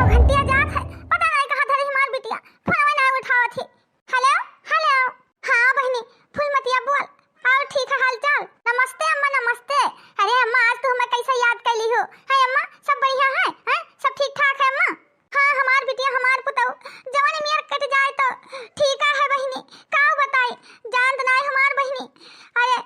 घंटिया जात है, पता नहीं कहां धरी हमार बिटिया, फोनवा नहीं उठावत थी। हेलो हेलो, हां बहनी फूलमतिया बोल। और ठीक है हालचाल? नमस्ते अम्मा नमस्ते। अरे अम्मा आज तो हमें कैसे याद कर ली हो? है अम्मा सब बढ़िया है? हैं सब ठीक ठाक है अम्मा? हां हमार बिटिया हमार पुतौ जवान मियार कट जाए तो ठीक है बहनी। का बताई जान नहीं हमार बहनी। अरे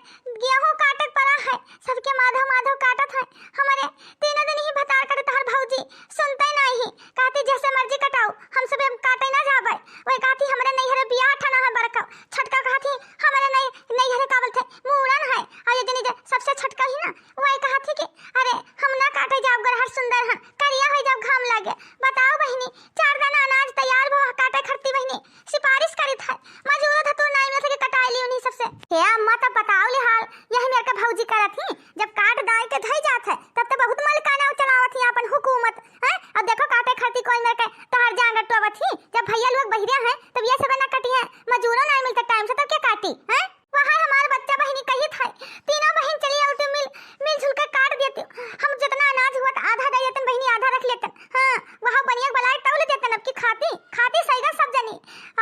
गेहूं काटत पड़ा है, सबके माधव माधव काटत है। हमारे तीनों दिन ही भतार कर तहर भौजी सुनते नहीं, कहती जैसे मर्जी कटाओ, हम सब काटे ना जाबे। वही कहती हमरे नैहरे बियाह ठना है बड़का छटका, कहती हमरे नैहरे का बोलते मूड़न है। और ये जनी सबसे छटका ही ना वही कहती कि अरे हम ना काटे जाब गरहर सुंदर है करिया हो जब घाम लागे। बताओ बहनी 4 दाना अनाज तैयार भो काटे खरती बहनी सिफारिश करित है, मजूर धतुर नहीं में से कटाई ली उन्हीं सबसे। हे अम्मा तो बताओ ले हाल, यही मेरे का भौजी करत ही जब काट दाई के धई जात है तब तो बहुत मलकाना चलावत ही अपन हुकूमत है। अब देखो काटे खरती कोई मेरे के तहर जान गटवत ही, जब भैया लोग बहिरिया हैं तब ये सब ना कटी है, मजूरों नहीं मिलता टाइम से तब क्या काटी है। वहां हमारे बच्चा बहनी कही था तीनों बहन चली आउट मिलजुल के काट देते, हम जितना अनाज हुआ आधा दे देते बहनी आधा रख लेते। हां वहां बनिया बलाई तौल देते अब की खाती सही सब जनी।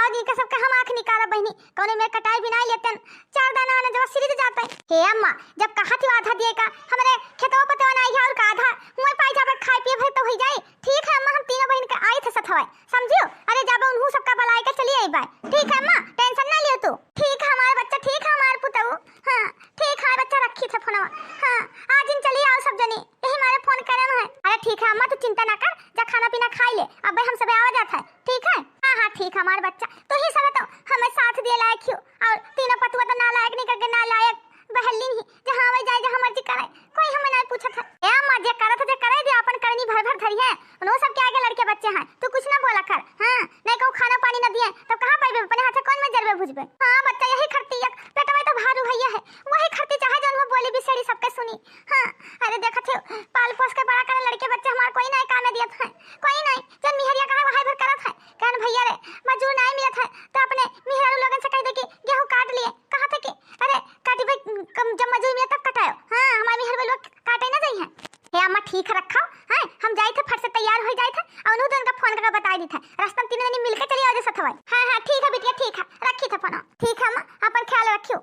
आज इनका सबका हम आंख निकाला बहनी कौने में कटाई बिना लेते 4 दाना अनाज जब सिरिज जाता है। हे अम्मा जब कहा थी आधा दिए का हमरे खेतवा पतवा नहीं है और का आधा मुंह पाई जाबे खाए पिए भर तो हो जाए। ठीक है अम्मा हम तीनों बहन के आई थे सथवाई समझियो। अरे जब उन्हू सबका बलाई के चली आई बाय। ठीक है अम्मा टेंशन ना लियो तू। ठीक है हमारे बच्चा ठीक है हमारे पुतौ। हां ठीक है बच्चा रखी थे फोनवा। हां आज इन चली आओ सब जनी यही हमारे फोन करे है। अरे ठीक है अम्मा तू चिंता ना कर, जा खाना पीना खाई ले अब भाई हम सब आवा जाता है। ठीक है हां ठीक है हमारे बच्चा तो ही सब तो हमें साथ दिए लायक क्यों और तीनों पतुआ तो ना लायक नहीं करके ना लायक बहली नहीं जहां वे जाए जहां मर्जी करे कोई हमें नहीं पूछत है। ए अम्मा जे करत जे करे दे अपन करनी भर भर धरी है उनो सब के आगे लड़के बच्चे हैं तू कुछ ना बोला कर। हां नहीं को खाना पानी न दिए तब कहां पाइबे अपने हाथे कौन में जरबे बुझबे। हां बच्चा यही खरती एक पेटवा तो भारू भैया है वही खरती चाहे जन हो बोली बिसड़ी सबके सुनी। हां अरे देखत हो पाल पोस के बड़ा करे लड़के बच्चे हमार कोई नहीं काम दियत है कोई नहीं जन मिहरिया कहां वहां भर करत है कहन भैया रे मजूर नहीं मिलत है तो अपने मिहरारू लोगन से कह दे कि गेहूं काट लिए कहा थे कि अरे काटी भाई कम जब मजूर मिले तब कटायो। हां हमारे मिहर लोग काटे ना जाई है। हे अम्मा ठीक रखो हैं हम जाई थे फट से तैयार हो जाई थे और उन्होंने उनका फोन करके बता दी था रास्ता में 3 दिन मिलके चली आओ सथवाई। हां ठीक है बिटिया ठीक है रखी थे फोन। ठीक है अम्मा अपन ख्याल रखियो।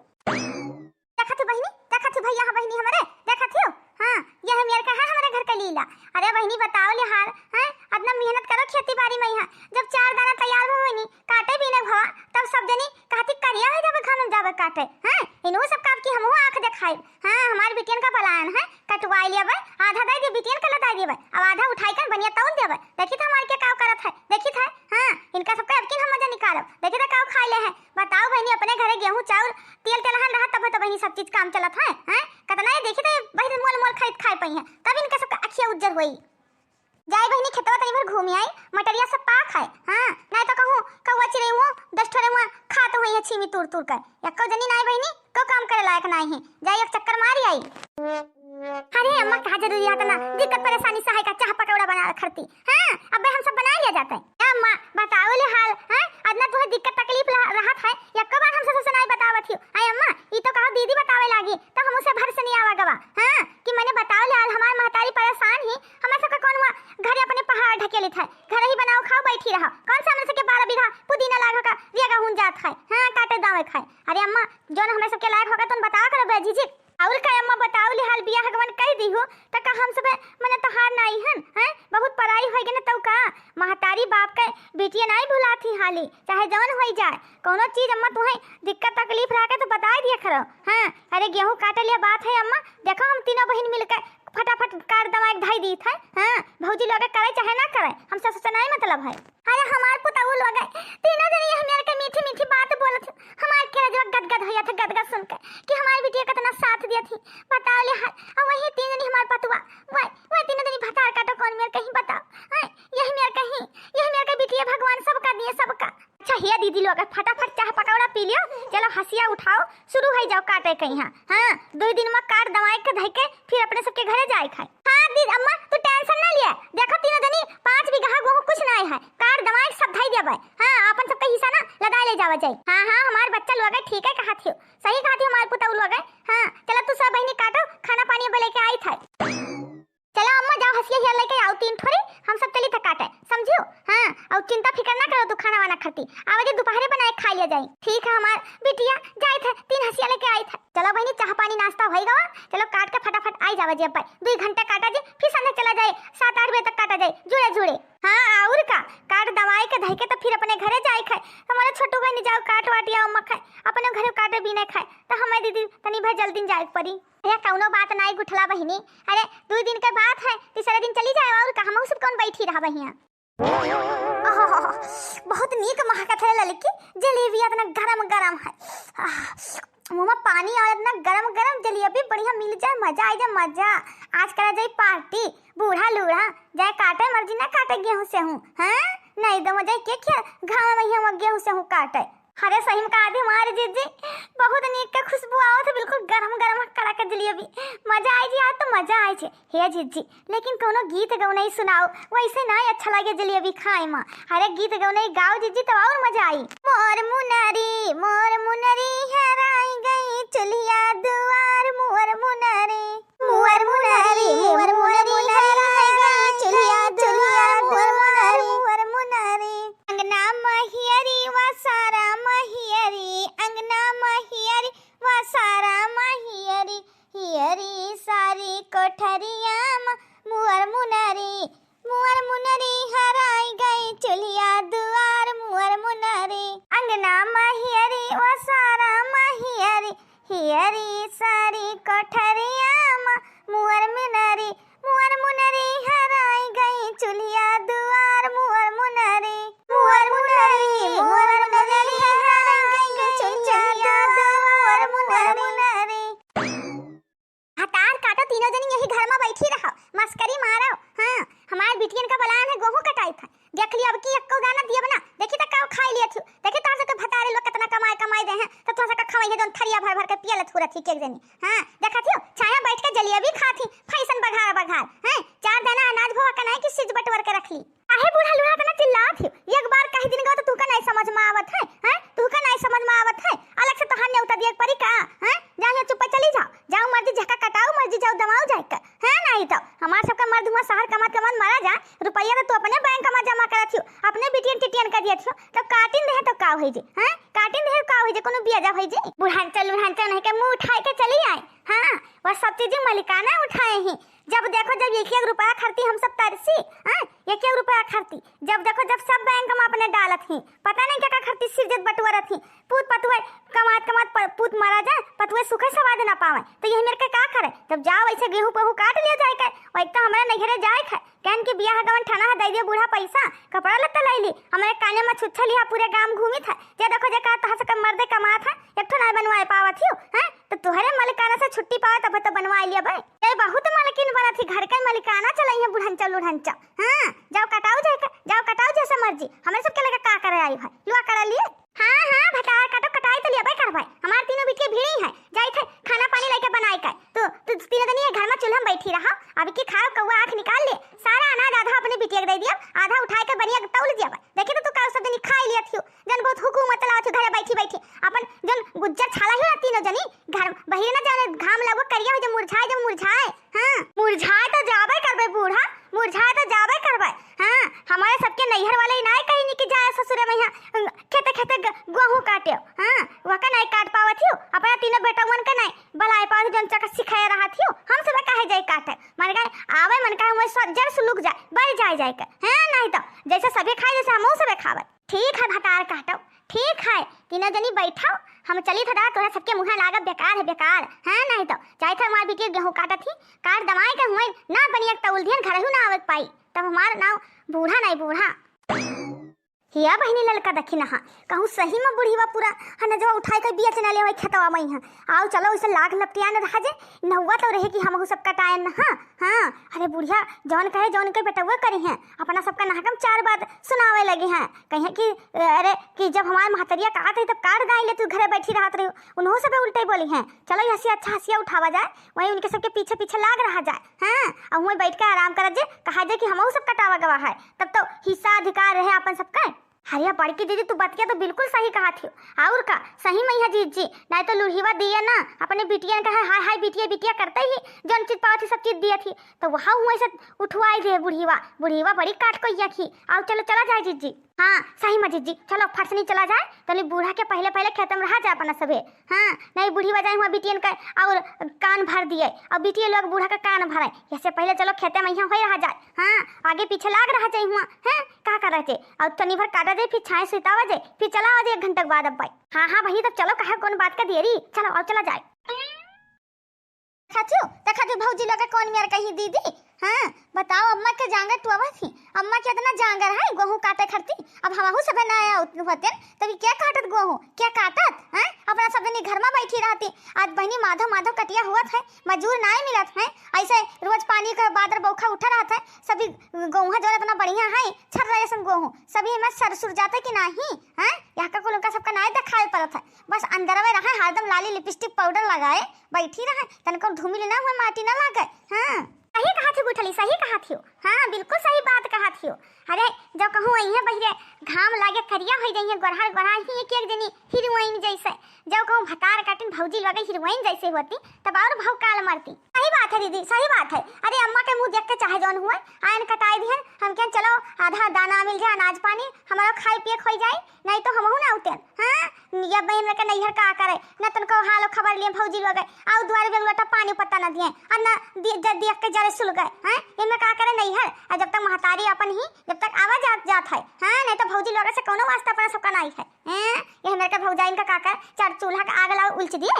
देखा तू बहनी देखा तू भैया बहनी हमारे देखा थियो। हां यह मेरे का है हमारे घर का लीला। अरे बहनी बताओ ले हाल हैं इतना मेहनत करो खेती बाड़ी में यहां जब 4 दाना तैयार होनी काटे भी न भवा तब सब जनी कहती करिया है जब खाना जावे काटे। हैं इनो सब काम की हमहु आंख दिखाई। हां हमारी बिटियन का पलायन है कटवाई लेबे आधा दे दे बिटियन का लदा देबे अब आधा उठाई कर बनिया तौल देबे। देखी था हमारे के काव करत है देखी था। हां इनका सबका अब हम मजा निकालब देखी था काव खाई ले है। बताओ बहनी अपने घरे गेहूं चावल तेल तेलहन रहा तब तो बहनी सब चीज काम चलत है। हैं कतना है देखी था बहनी मोल मोल खरीद खाए पई है तब इनका सबका अखिया उज्जर होई। जाई बहनी खेतवा तनी भर घूमी आई मटरिया सब पाक है। हां नहीं तो कहूं कौवा चिड़ैवा 10 ठोरे में खात होई है छीमी तुर तुर कर एको जनी नहीं बहनी को काम करे लायक नहीं है जाई एक चक्कर मारी आई। अरे अम्मा कहा जरूरी है ना दिक्कत परेशानी सहाय का चाह पकौड़ा बना खरती। हां अब हम सब बना लिया जाता है। अम्मा बताओ ले हाल हैं अदना तुम्हें दिक्कत तकलीफ राहत है या कब हम सब से नहीं बतावत हियो। आई अम्मा ई तो कहा दीदी बतावे लागी तो हम उसे भर से नहीं आवा गवा। हां कि मैंने बताओ ले हाल हमार महतारी परेशान ही हमरा सब का कौन हुआ घर अपने पहाड़ ढकेली था घर ही बनाओ खाओ बैठी रहो कौन सा हमसे के 12 बीघा पुदीना लाग का रिया हुन जात है। हां काटे दावे खाए। अरे अम्मा जोन हमें सब के लायक होगा तुम बता करो बेझिझक और का अम्मा बताओ ले हाल बियाह भगवान कह दी हो त का हम सब मने तो हार नहीं हन हैं बहुत पढ़ाई होई गने तौ का महतारी बाप के बेटिया नहीं भुलाती हाली चाहे जवन होई जाए कोनो चीज अम्मा तुम्हें दिक्कत तकलीफ रहा के तो बता दिया करो। हां अरे गेहूं काटे लिया बात है अम्मा देखो हम तीनों बहन मिलकर फटाफट कार दवा एक ढाई दी था। हां भौजी लोग करे चाहे ना करे हमसे सोचा नहीं मतलब है। अरे हमार पुताऊ लोग तीनों दिन ये मेरे के मीठी मीठी बात बोलत हमार के जो गदगद होया था गदगद सुन के कि हमारी बिटिया कितना साथ दिया थी। बताओ ले और वही 3 दिन हमार पतुआ वही 3 दिन भतार काटो कौन मेरे कहीं बताओ यही मेरे के बिटिया भगवान सबका दिए सबका। अच्छा हिया दीदी लोग फटाफट चाह पकौड़ा पी लियो चलो हंसिया उठाओ शुरू हो जाओ काटे कहीं। हां 2 दिन में काट दवाई के धई के फिर अपने सबके घरे जाए खाए। हां दीदी अम्मा तू टेंशन ना लिया देखो तीनों जनी 5 बीघा गेहूं कुछ नहीं है काट दवाई सब धई देबे। हां अपन सबका हिस्सा ना लदा ले जावा जाए। हां हमार बच्चा लोग ठीक है कहा थियो सही कहा थियो हमार पुतौ लोग। हां चलो तू सब बहनी काटो खाना पानी बोले के आई था। चलो अम्मा जाओ हंसिया हिया लेके आओ 3 ठोरी हम सब चली था काटे समझियो। चिंता फिकर ना करो, तू खाना वाना खाती आवाज दोपहरे बनाए खा लिया जाए। ठीक है हमार बिटिया जाए थे 3 हसिया लेके आई थे। चलो बहनी चाह पानी नाश्ता हो गया, चलो काट के फटाफट आई जावा जे 2 घंटा काटा जे फिर संध्या चला जाए 7-8 बजे तक काटा जाए जुड़े जुड़े। हाँ और का काट दवाई के धई के तो फिर अपने घरे जाए खाए। हमारे छोटू बहनी जाओ काट वाटिया अम्मा खाए अपने घरे काटे भी नहीं खाए तो हमारे दीदी तनी भाई जल्दी जाए पड़ी। अरे कौनो बात नहीं गुठला बहनी, अरे 2 दिन के बात है तीसरे दिन चली जाए और कहा सब कौन बैठी रहा बहिया। बहुत नीक महकत है लड़की, जलेबी इतना गरम गरम है, मुँह में पानी और इतना गरम गरम जलेबी बढ़िया मिल जाए मजा आ जाए मजा। आज करा जाए पार्टी, बूढ़ा लूढ़ा जाए काटे मर्जी ना काटे गेहूं से हूँ। हाँ नहीं तो मजा के क्या घाव में गेहूं से हूँ काटे। अरे सही में कहा थी हमारे जीजी बहुत नीक का खुशबू आओ थे, बिल्कुल गरम गरम कड़ाका जलेबी मजा आई जी। आज तो मजा आई छे हे जीजी, लेकिन कोनो गीत गौनई सुनाओ वैसे ना अच्छा लगे जलेबी खाए में। अरे गीत गौनई गाओ जीजी तो और मजा आई। मोर मुनरी हराई गई चुलिया दुआर, मोर मुनरी हराई गई चुलिया दुआर, मोर मुनरी अंगना महियरी वा सारा महियरी, अंगना महियरी वा सारा महियरी, हियरी सारी कोठरिया मुअर मुनरी हराई गई चुलिया दुआर, मुअर मुनरी अंगना महियरी वा सारा महियरी, हियरी सारी कोठरिया मुअर मुनरी हराई गई चुलिया दुआर, मुअर मुनरी हतार काटो तीनों जनी यही घर में बैठी रहो मस्करी मारो। हाँ हमारे बिटियन का बलान है गेहूं कटाई था, देख लिया अब की एको गाना दिया बना देखी तक का खाई लिया थी। देखी तो सबके भतारे लोग कितना कमाई दे हैं तो थोड़ा सा खवाई है जोन थरिया भर के पियल थूरा थी के जनी। हां देखा थी छाया बैठ के जलेबी खाती फैशन बघार हैं 4 दाना अनाज भोआ का नहीं कि सिज बटवर के रख ली। काहे बूढ़ा लूढ़ा तना चिल्ला थी एक बार कही दिन गो तो तू का नहीं समझ में आवत है। हैं तू का नहीं समझ में आवत है, अलग से तो हन्ने उतर दिए परी का। हैं जाओ चुप चली जाओ मर्जी झका कटाओ मर्जी जाओ दमाओ जाए का है नहीं तो हमार सबका मर्द हुआ शहर कमात मारा जा रुपया तो तू अपने बैंक में जमा करा थी अपने बिटियन टिटियन कर दिया थी तो काटिन रहे तो का होई जे। हैं काटिन रहे का होई जे कोनो बिया जा होई जे बुढ़ांचल नहीं के मुंह उठाए के चली आए। हां वह सब चीजें मलिकाना उठाए ही। जब देखो जब 1-1 रुपया खर्ची हम सब तरसी। हां 1-1 रुपया खर्ची जब देखो जब सब बैंक में अपने डालत ही पता नहीं क्या खर्ची सिरजत बटवरत ही पूत पतुए कमात पूत मारा जाए पतुए सुखे सवाद ना पावे तो यही मेरे के का करे। जब जाओ ऐसे गेहूं पहू काट लिया जाए के और एक तो हमारे नघरे जाए खे कहन के बियाह गवन ठाना है दे दियो बूढ़ा पैसा कपड़ा लत्ता लाई ली हमारे काने में छुच्छा लिया पूरे गांव घूमी था। जे देखो जे का तो हस के मर्दे कमात है एक तो ना बनवाए पावत हियो। हैं तो तुहरे मालिकाना से छुट्टी पावे तब तो बनवा लिया भाई ए बहुत मालकिन बना थी घर के मालिकाना चलाई है बुढ़ंचा। हां जाओ कटाओ जैसे मर्जी हमें सब के लगे का करे आई भाई लुआ करा लिए। हां भटा काटो कटाई तो लिया भाई कर भाई हमार तीनों बिटिया भिड़ी है जाई थे खाना पानी लेके बनाई का तो तीनों दिन ये घर में चूल्हा में बैठी रहा अभी की खाओ कौवा आंख निकाल ले सारा अनाज आधा अपने बिटिया के दे दिया आधा उठाए के बनिया तौल दिया। देखे तो तू का सब दिन खाई लिया थी जन बहुत हुकूमत चलाओ थी घरे बैठी अपन जन गुज्जर छाला ही तीनों जनी घर बहिरे ना जाने घाम लगो करिया हो जब मुरझाए। हां मुरझाए तो जाबे करबे बूढ़ा मुरझाए तो जाबे करबे। हां हमारे सबके नैहर वाले नहीं कही नहीं कि जाए ससुरे में यहां खेते गेहूं काटे। हां वका नहीं काट पावत हियो अपना तीनों बेटवन के नहीं बलाए पावत जन चका सिखाए रहा थियो हम सब काहे जाए काटे मन का आवे मन का हम जड़ से लुक जाए बढ़ जाए के। हां नहीं तो जैसे सभी खाए जैसे हम सब खावे। ठीक है भतार काटो ठीक है तीनों जनी बैठाओ हम चली था तोरा सबके मुंह लागा बेकार है बेकार। हां नहीं तो चाहे था हमार बिटिया गेहूं काटत थी काट दमाए के हुए ना बनिया तौल दियन घर ही ना आवत पाई तब हमार नाव बूढ़ा नहीं बूढ़ा हिया बहनी ललका देखी ना कहूँ सही में बुढ़ीवा पूरा हन जो उठाए कर बिया चना ले होई खेतवा में हां आओ चलो इसे लाख लपटिया न रहा जे नहुआ तो रहे कि हम सब कटाए न। हां अरे बुढ़िया जौन कहे जौन के बेटवा करे हैं अपना सबका नाकम 4 बात सुनावे लगे हैं कहे कि अरे कि जब हमारे महतरिया कहत है तब काट दाई ले तू घरे बैठी रहत रही उन्हों सब उल्टे बोली हैं चलो हंसी अच्छा हंसिया उठावा जाए वही उनके सबके पीछे लाग रहा जाए। हां अब वहीं बैठ के आराम कर जे कहा जे कि हम सब कटावा गवा है तब तो हिस्सा अधिकार रहे अपन सबका। हरिया बड़की दीदी तू बतिया तो बिल्कुल सही कहा थी और का सही में है जीजी नहीं तो लुढ़ीवा दिया ना अपने बिटिया का हाय बिटिया करते ही जौन चीज पावा थी सब चीज दिया थी तो वहाँ हुआ से उठवाई दे बुढ़ीवा बड़ी काट को थी आओ चलो चला जाए जीजी। हाँ सही मजीद जी, चलो फट से नहीं चला जाए तो बूढ़ा के पहले पहले खेत में रहा जाए अपना सबे। हाँ नहीं बुढ़ी बजाए हुआ बिटियन का और कान भर दिए और बिटिया लोग बूढ़ा का कान भराए, इससे पहले चलो खेते में यहाँ हो रहा जाए। हाँ आगे पीछे लाग रहा जाए हुआ है का कर रहे थे और तनी भर काटा जाए फिर छाए सुतावा जाए फिर चला आ जाए 1 घंटे के बाद। अब भाई हाँ भैया तब चलो कहा कौन बात का देरी, चलो और चला जाए। खाचू भौजी लोग कौन मेरा कही दीदी। हाँ बताओ अम्मा के जांगर टुआ थी, अम्मा के इतना जांगर है गेहूं काटे खरती। अब हमहू सब नया होते तभी क्या काटत गेहूं क्या काटत हैं, अपना सब जनी घर में बैठी रहती। आज बहनी माधव माधव कटिया हुआ है, मजदूर नहीं मिलत है, ऐसे रोज पानी का बादर बौखा उठा रहा था। सभी गेहूं जो इतना बढ़िया है छर रहे सन गेहूं सभी में सरसुर जाते कि नहीं है, यहाँ का कुल उनका सबका नहीं दिखाई पड़त है। बस अंदर में रहे हरदम लाली लिपस्टिक पाउडर लगाए बैठी रहे, तनको धूमिल ना हुए माटी ना लगे। हाँ सही कहा थी गुठली, सही कहा थी। हाँ बिल्कुल सही बात कहा थी। अरे जब कहूँ अइहे बहिरे घाम लागे करिया हो जाइए गोरहार गोरहार ही एक जनी हीरोइन जैसे, जब कहूँ भतार काटिन भौजी लगे हीरोइन जैसे होती तब और भाव काल मरती। सही बात है दीदी सही बात है। अरे अम्मा के मुंह देख के चाहे जौन हुआ आयन कटाई दिहन हम क्या चलो आधा दाना मिल जाए अनाज पानी हमारा खाई पिए खोई जाए, नहीं तो हमहू ना उठेन। हाँ ये बहन के नैहर का करे न तनको हाल खबर लिए भौजी लोग आउ द्वारे बेंगलोटा पानी पत्ता न दिए और न देख के जरे सुल गए। हैं इनमें का करे नैहर और जब तक महतारी अपन ही जब तक आवाज जात है। हाँ नहीं तो भौजी लोग से कोनो वास्ता अपना सबका नहीं है। ये मेरे का भौजा इनका काकर चार चूल्हा का आग ला उलच दिए।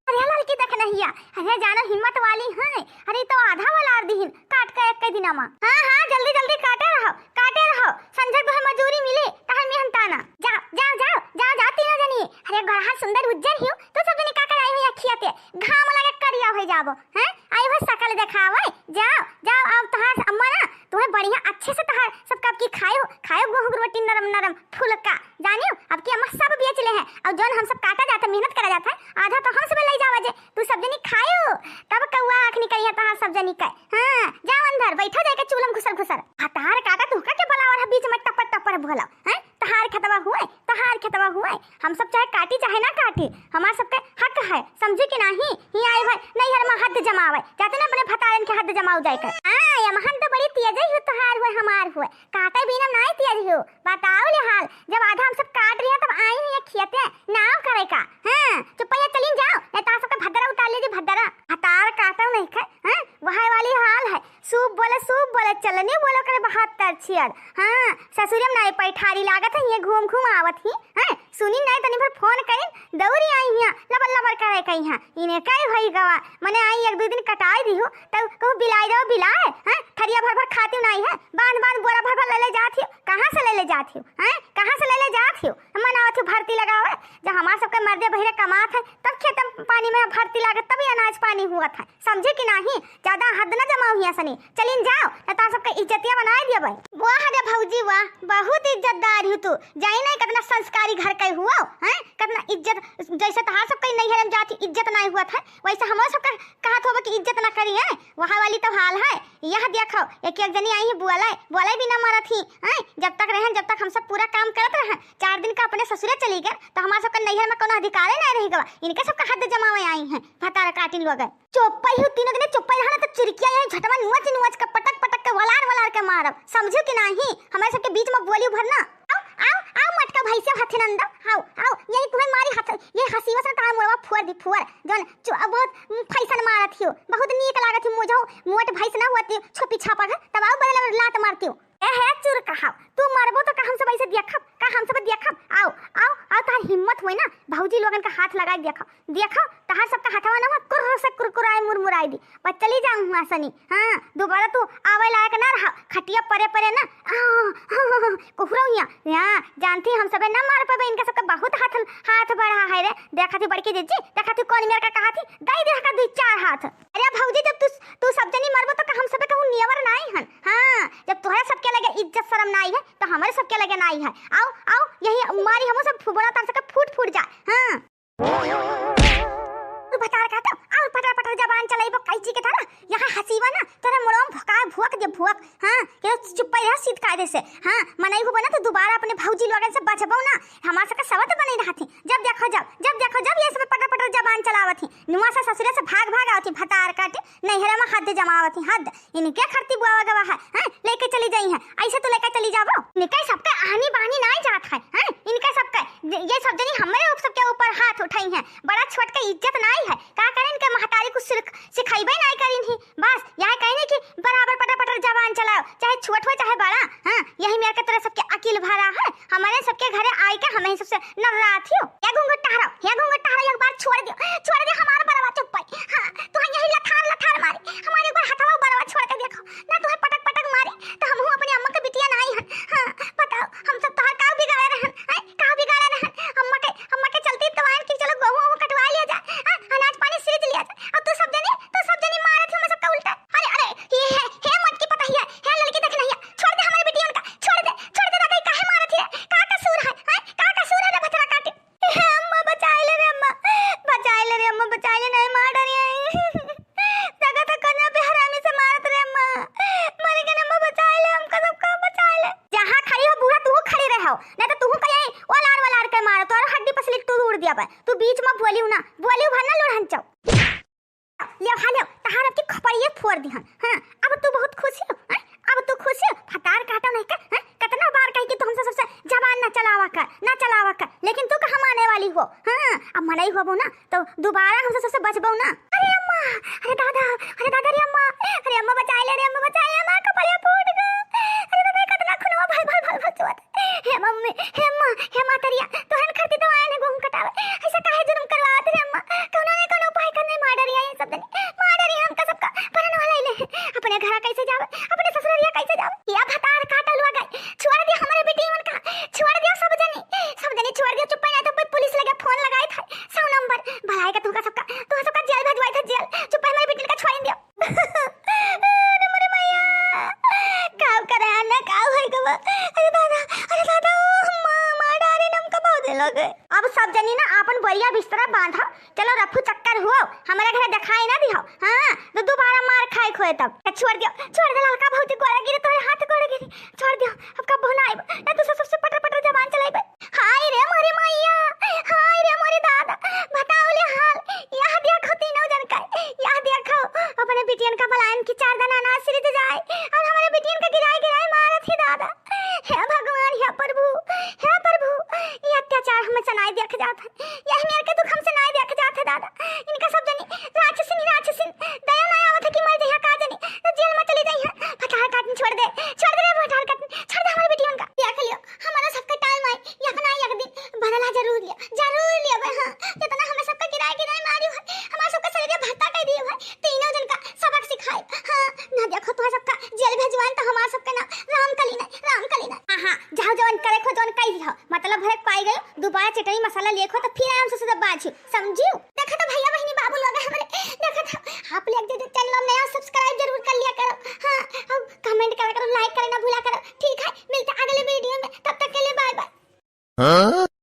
अरे लड़की देख नहीं अरे जानो हिम्मत वाली है। अरे तो आधा वाला दीन काट के एक दिन में। हाँ जल्दी जल्दी काटे रहो संजय को मजदूरी मिले कहा मेहनताना। जाओ जाओ जाओ जाओ जाओ तीनों जनी। अरे गढ़ा सुंदर उज्जर हियो तो सब जनी का कर आई हुई अखियाते घाम लगे करिया हो जाबो। हैं आई हो सकल देखावे जाओ जाओ अब तहार अम्मा ना तुम्हें बढ़िया अच्छे से तहार सब कब की खायो गेहूं रोटी नरम नरम फुलका जानियो अब की अम्मा सब बेच ले हैं और जोन हम सब काटा जाता मेहनत करा जाता है आधा तो हम सब ले जावा जे तू सब जनी खायो तब कौआ आँख निकलिया तहार सब जनी का। हाँ जाओ अंदर बैठो जाके चूल्हा घुसर तहार काका तू का के बलावर बीच में टपर भोला। हैं तहार खतवा हुए हम सब चाहे काटी चाहे ना काटी हमार सबके हक है समझे कि नहीं। ही आए भाई नहीं हर में हद जमावे जाते ना अपने भतारन के हद जमाऊ जाए कर। हां ये महन तो बड़ी तेज ही तहार हुए हमार हुए काटे बिना नहीं तेज हो बताओ ले हाल जब आधा हम सब काट रहे तब आई ही खेते नाव करे का। हां चुपैया चलिन जाओ नहीं ता सबके भद्दरा उतार लीजिए भद्दरा हतार काटो नहीं खाए। हैं वहां वाली हाल है सूप बोले चलने बोलो करे 72 छियर। हां ससुरम नहीं पैठारी लागत है ये घूम आवत ही। हैं सुनी नहीं तनी पर फोन करिन दौरी आई हिया लबर करे कहीं हां इने काय भई गवा मने आई 1-2 दिन कटाई दियो तब कहू बिलाई जाओ बिलाए। हैं थरिया भर खाती नहीं है बांध बोरा भर ले जाती हो कहां से ले जाती हो। हैं कहां से ले जाती हो मनावत हो भर्ती लगावे जब हमार सबके मर्दे बहिरे कमात है तब खेत पानी में भर्ती लागत तभी अनाज पानी हुआ था समझे कि नहीं। ज्यादा हद न जमाओ हिया सनी चलिन जाओ ता सबके इज्जतिया बनाए दिया भाई। वाह रे भौजी वाह बहुत इज्जतदार हो तू जाई नहीं कितना संस्कारी घर के हुआ। हैं कितना इज्जत जैसे तहार सब कहीं नहीं हरम जाती इज्जत नहीं हुआ था वैसे हम सब कहत होबे कि इज्जत ना करी है वहां वाली तो हाल है। यह देखो एक जनी आई है बोले भी ना मरत ही। हैं जब तक रहे जब तक हम सब पूरा काम करत रहे 4 दिन का अपने ससुरे चली गए तो हमार सब नैहर में कोनो अधिकार नहीं रह गवा इनके सब हद जमावे आई हैं भतार काटिन लोग चोप्पई हो तीनों दिन चोप्पई रहना तो चिरकिया यही झटवा नुच के पटक के वलार के मारब समझो कि नहीं। हमारे सबके बीच में बोली भरना आओ मटका भाई से हाथ नंदा आओ यही तुम्हें मारी हाथ ये हसीवा से तार मोरवा फुअर जोन बहुत फैसन मारत हो बहुत नीक लागत हो मुझो मोट भाई से ना होती छोपी छापा तब आओ बदले में लात मारती हो। ए है चुर कहा तू मरबो तो का हम सब ऐसे देखब का हम सब देखब आओ तार हिम्मत होई ना भौजी लोगन का हाथ लगाई देखो तहार सबका हाथवा ना कुर से कुरकुराए मुरमुराई दी पर चली जाऊं हुआ सनी। हां दोबारा तू आवे लायक ना रहा खटिया परे ना कोहरौया यहां जानती हम सबे ना मार पाबे इनका सबका बहुत हाथ बढ़ा है रे देखा थी बड़की जीजी देखा थी कौन मेरा का कहा थी दई दे का 2-4 हाथ। अरे भौजी जब तू सब जनी मरबो तो हम सबे कहूं नियवर नहीं हन। हां जब तोहरा सबके लगे इज्जत शर्म नहीं है तो हमारे सबके लगे नहीं है। आओ यही मारी हम सब फुबड़ा तार सबके फूट जाए। हां तू बता रहा था और पटर जबान चलाइबो कैची के थाना यहां हसीवा ना तोरे मुड़म भुक। हां ये चुप्पा रह सीध कायदे से। हां मनई हो बना तो दोबारा अपने भौजी लोगन से बचबो ना हमार सबका सवत बने रहती जब देखो ये सब पटर जबान चलावत ही नुआ से ससुरे से भाग आवती भतार काटे नैहरा में हद जमावत ही हद इनके खरती बुआवा गवा है। हां लेके चली जाई है ऐसे तो लेके चली जाबो निकै सबका जबान चलाओ, चाहे छोट हो चाहे बड़ा। हां यही मेरे के तरह सबके अकील भरा है। हमारे सबके घरे आई के हमें सबसे नर्रात हो। या घूंघट टहराओ, या घूंघट टहराओ, एक बार छोड़ दे हमारा बड़वा चुप पाई। हां तू यही लठार मारी हमारे एक बार हथवा बड़वा छोड़ के देखो ना, तू पटक पटक मारी तो हम अपनी अम्मा के बिटिया नहीं है। हां बताओ हम सब तोहर का बिगाड़े रहन, का बिगाड़े रहन। अम्मा के चलती तवान की चलो गहूं कटवा लिया जाए, अनाज पानी सींच लिया जाए। अब तू सब जने मारे थे, मैं सबका उल्टा। अरे ये है मटकी पता ही है लड़की देख नहीं है। छोड़ दे हमारी बिटिया का, छोड़ दे ना, कहीं काहे मारत है? का कसूर है? का कसूर है ना बचरा काटे? अम्मा बचाए ले रे, अम्मा बचाए ले रे, अम्मा बचाए ले, नहीं मार डरी आई जगह तक कन्या पे हरामी से मारत रे। अम्मा मर गए, अम्मा बचाए ले, हमका सबका बचाए ले। जहां खड़ी हो बूढ़ा तू खड़ी रहो, नहीं तो तू कहीं ओलार के मारो तो हड्डी पसली तू उड़ दिया बा। तू बीच में बोलियो ना भरना लोढ़न चाओ ले खा ले तहार अब की खपड़िए फोड़ दिहन। हां अब तू बहुत खुशी हो, अब तू खुशी हो। फटार काटा नहीं का कितना बार कही कि तू हमसे सबसे जबान ना चलावा कर, लेकिन तू कहां माने वाली हो। हां अब मनाई होबो ना तो दोबारा हमसे सबसे बचबो ना। अरे अम्मा, अरे दादा रे अम्मा, अरे अम्मा बचाए ले रे, अम्मा बचाए, अम्मा कपड़िया फूट गए। अरे दादा कितना खुनवा भल चुवत। हे मम्मी, हे मातरिया तोहन खरती तो आए ने घूम कटावे, ऐसा काहे जुर्म करवात रे अम्मा? कोनो उपाय करने मार डरी आई सब दिन, मार डरी हमका सबका परन वाला ले। अपने घर कैसे जावे, अपने ससुरिया कैसे जावे? या भतार काटा लुआ गए, छोड़ दिया हमारे बेटी मन का, छोड़ दिया सब जनी छोड़ दिया। चुप नहीं तो पुलिस लगे फोन लगाए था 100 नंबर भलाई का तुका सबका जेल भेजवाई था, जेल। चुप हमारे बेटी का छोड़ दिया। अरे मोरे मैया काव करे ना काव है गवा। अरे दादा मार डारे नम का बहुत लगे। अब सब जनी ना अपन बढ़िया बिस्तरा बांधा, चलो रफू चक्कर हुआ हमारे घर दिखाई ना दिहो। हां तो दोबारा मार खाए खोए तब छोड़ दे लड़का बहुत गोड़ा गिरे तोरे हाथ गोड़ा गिरे, छोड़ दियो। अब कब बनाई ना तू सबसे पटर जबान चलाई। हाय रे मोरे मैया, हाय रे मोरे दादा, बताओ ले हाल। यह देखो तीनों जन का, यह देखो अपने बिटियन का पलायन की 4 दाना अनाज सिरित जाए और हमारे बिटियन का गिराई मारत ही दादा। हे भगवान, हे प्रभु, ये अत्याचार हमें सुनाई देख जाता है, यही मेरे के दुख हमसे नहीं देख जाते दादा। इनका सब जनी राक्षसिन दया नहीं आवत है कि मर जइहा का जनी तो जेल में चली जाई है। फटार काटन छोड़ दे रे फटार काटन, छोड़ दे हमारे बिटियन का। देख लियो हमारा सबका टाइम आई, एक दिन बदला जरूर लिया भाई। हां जितना हमें सबका गिराई मारियो है, हमारा सबका शरीर भत्ता कर दियो है, तीनों जन का सबक सिखाए। हां ना देखो तो सबका जेल भेजवान तो हमारा सबका ना राम कली ना। हां जाओ जवन करे खो जवन कई दिहो, मतलब भरे पाई गयो दोबारा चटनी मसाला लेखो तो फिर आराम से सब बाजी समझियो। देखा तो भैया बहनी बाबू लोग हमारे, देखा तो आप लोग जो चैनल नया सब्सक्राइब जरूर कर लिया करो। हां और कमेंट करा करो, लाइक करना भूला करो। ठीक है, मिलते अगले वीडियो में, तब तक के लिए बाय बाय।